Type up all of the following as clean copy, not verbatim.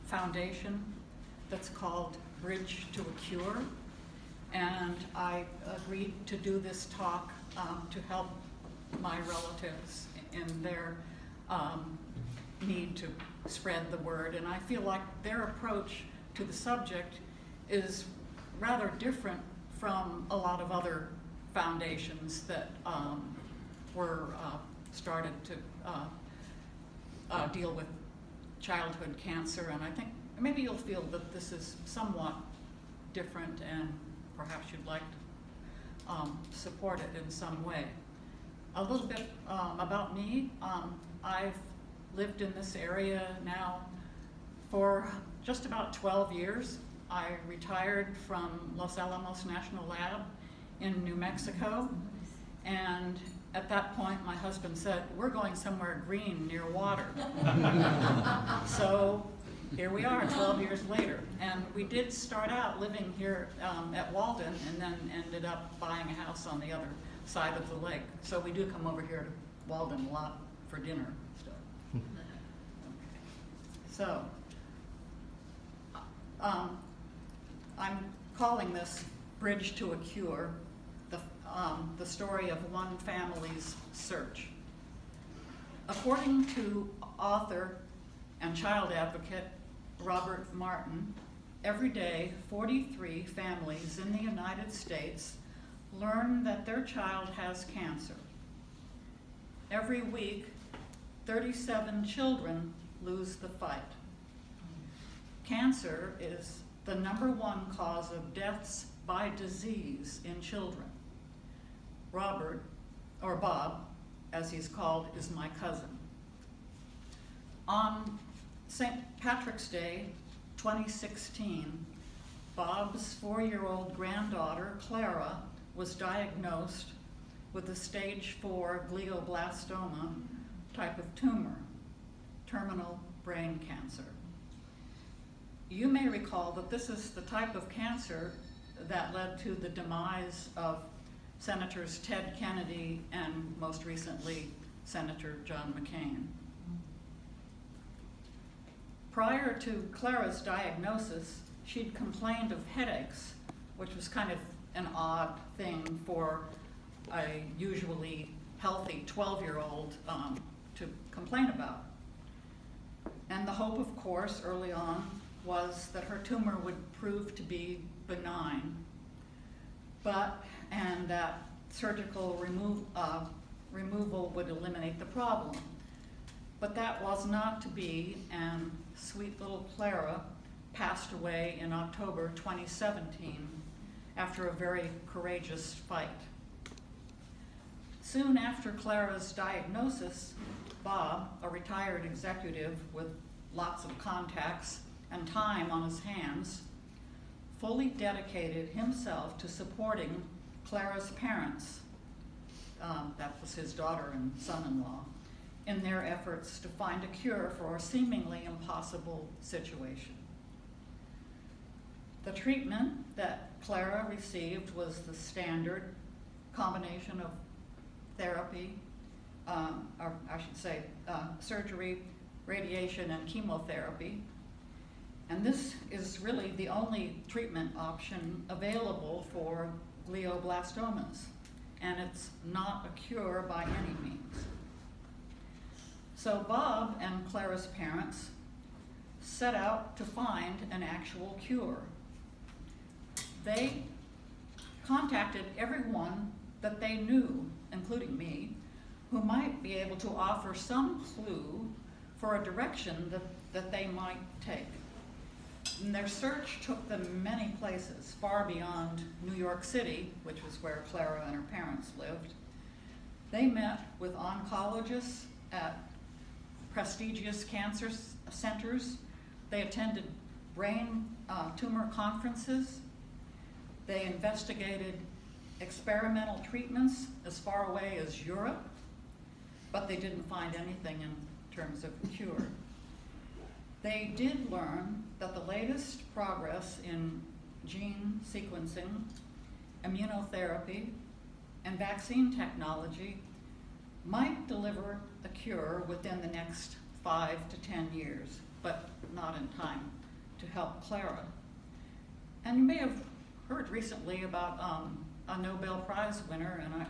foundation that's called Bridge to a Cure, and I agreed to do this talk to help my relatives in their need to spread the word. And I feel like their approach to the subject is rather different from a lot of other foundations that were started to deal with childhood cancer. And I think maybe you'll feel that this is somewhat different, and perhaps you'd like to support it in some way. A little bit about me. I've lived in this area now for just about 12 years. I retired from Los Alamos National Lab in New Mexico, and at that point my husband said, we're going somewhere green near water. So here we are 12 years later, and we did start out living here at Walden, and then ended up buying a house on the other side of the lake. So we do come over here to Walden a lot for dinner stuff. Okay. So I'm calling this Bridge to a Cure, the story of one family's search. According to author and child advocate Robert Martin, every day 43 families in the United States learn that their child has cancer. Every week, 37 children lose the fight. Cancer is the #1 cause of deaths by disease in children. Robert, or Bob, as he's called, is my cousin. On St. Patrick's Day, 2016, Bob's 4-year-old granddaughter, Clara, was diagnosed with a stage 4 glioblastoma type of tumor, terminal brain cancer. You may recall that this is the type of cancer that led to the demise of Senators Ted Kennedy and most recently Senator John McCain. Prior to Clara's diagnosis, she'd complained of headaches, which was kind of an odd thing for a usually healthy 12-year-old to complain about. And the hope, of course, early on was that her tumor would prove to be benign, and that surgical removal would eliminate the problem. But that was not to be, and sweet little Clara passed away in October 2017 after a very courageous fight. Soon after Clara's diagnosis, Bob, a retired executive with lots of contacts and time on his hands, fully dedicated himself to supporting Clara's parents, that was his daughter and son-in-law, in their efforts to find a cure for a seemingly impossible situation. The treatment that Clara received was the standard combination of therapy, or I should say surgery, radiation, and chemotherapy. And this is really the only treatment option available for glioblastomas, and it's not a cure by any means. So Bob and Clara's parents set out to find an actual cure. They contacted everyone that they knew, including me, who might be able to offer some clue for a direction that they might take. And their search took them many places, far beyond New York City, which was where Clara and her parents lived. They met with oncologists at prestigious cancer centers. They attended brain tumor conferences. They investigated experimental treatments as far away as Europe, but they didn't find anything in terms of cure. They did learn that the latest progress in gene sequencing, immunotherapy, and vaccine technology might deliver a cure within the next 5 to 10 years, but not in time to help Clara. And you may have heard recently about a Nobel Prize winner, and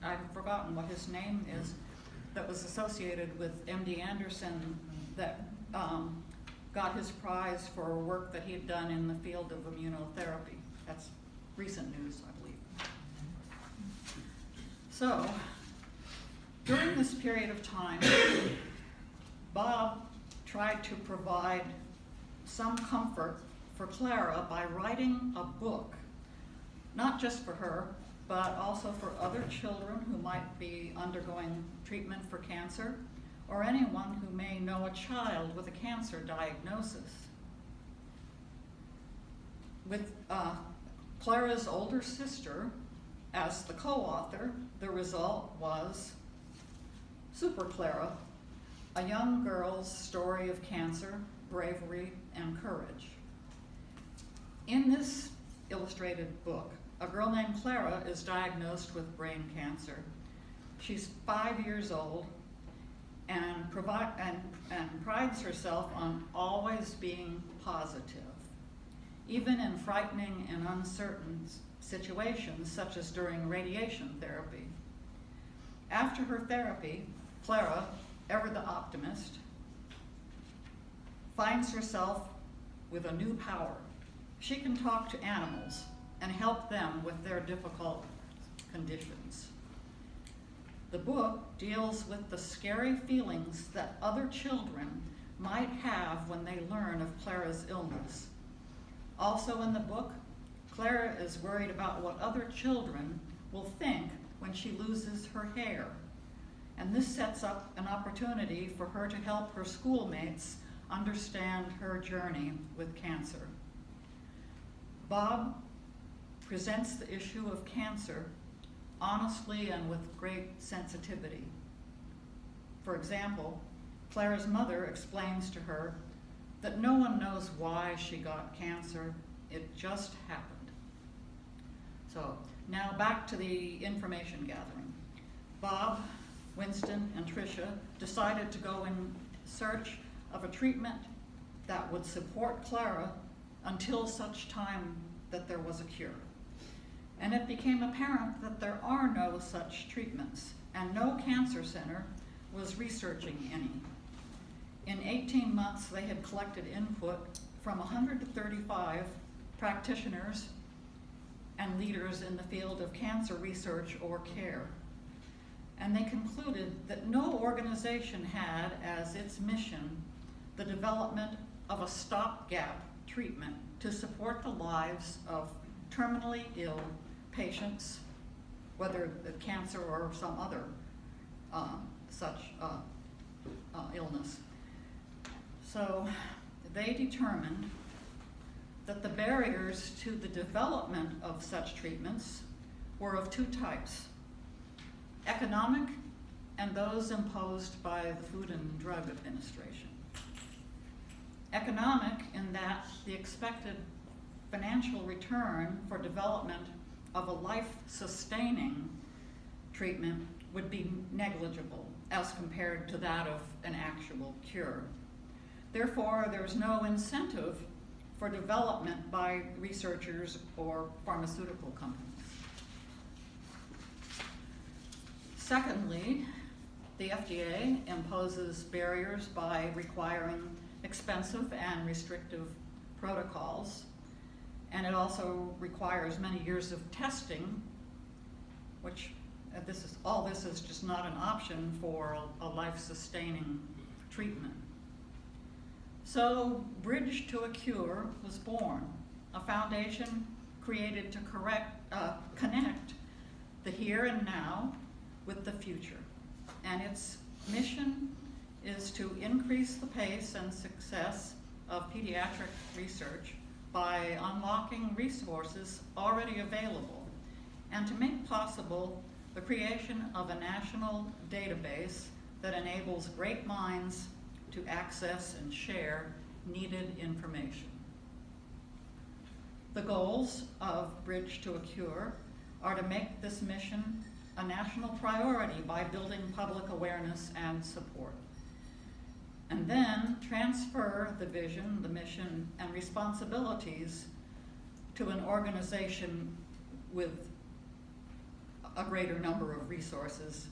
I've forgotten what his name is, that was associated with MD Anderson that got his prize for work that he had done in the field of immunotherapy. That's recent news, I believe. So, during this period of time, Bob tried to provide some comfort for Clara by writing a book, not just for her, but also for other children who might be undergoing treatment for cancer, or anyone who may know a child with a cancer diagnosis. With Clara's older sister as the co-author, the result was Super Clara, a young girl's story of cancer, bravery, and courage. In this illustrated book, a girl named Clara is diagnosed with brain cancer. She's 5 years old and prides herself on always being positive, even in frightening and uncertain situations, such as during radiation therapy. After her therapy, Clara, ever the optimist, finds herself with a new power. She can talk to animals and help them with their difficult conditions. The book deals with the scary feelings that other children might have when they learn of Clara's illness. Also in the book, Clara is worried about what other children will think when she loses her hair. And this sets up an opportunity for her to help her schoolmates understand her journey with cancer. Bob presents the issue of cancer honestly and with great sensitivity. For example, Clara's mother explains to her that no one knows why she got cancer, it just happened. So now back to the information gathering. Bob, Winston, and Tricia decided to go in search of a treatment that would support Clara until such time that there was a cure. And it became apparent that there are no such treatments, and no cancer center was researching any. In 18 months, they had collected input from 135 practitioners and leaders in the field of cancer research or care. And they concluded that no organization had as its mission the development of a stopgap treatment to support the lives of terminally ill patients, whether the cancer or some other such illness. So they determined that the barriers to the development of such treatments were of two types: economic and those imposed by the Food and Drug Administration. Economic in that the expected financial return for development of a life-sustaining treatment would be negligible as compared to that of an actual cure. Therefore, there's no incentive for development by researchers or pharmaceutical companies. Secondly, the FDA imposes barriers by requiring expensive and restrictive protocols, and it also requires many years of testing, which all this is just not an option for a life-sustaining treatment. So Bridge to a Cure was born, a foundation created to connect the here and now with the future. And its mission is to increase the pace and success of pediatric research by unlocking resources already available, and to make possible the creation of a national database that enables great minds to access and share needed information. The goals of Bridge to a Cure are to make this mission a national priority by building public awareness and support. and then transfer the vision, the mission, and responsibilities to an organization with a greater number of resources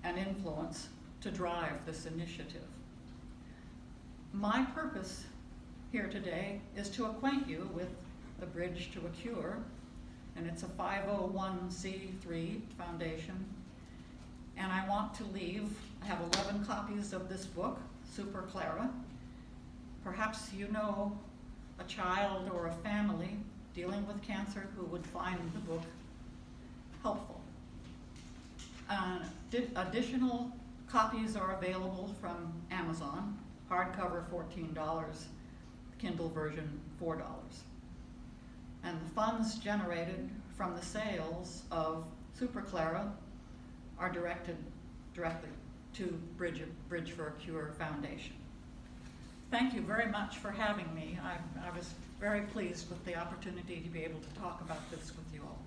and influence to drive this initiative. My purpose here today is to acquaint you with the Bridge to a Cure, and it's a 501c3 foundation. And I want to leave, I have 11 copies of this book, Super Clara. Perhaps you know a child or a family dealing with cancer who would find the book helpful. Additional copies are available from Amazon, hardcover $14, Kindle version $4. And the funds generated from the sales of Super Clara are directed directly to Bridge for a Cure Foundation. Thank you very much for having me. I was very pleased with the opportunity to be able to talk about this with you all.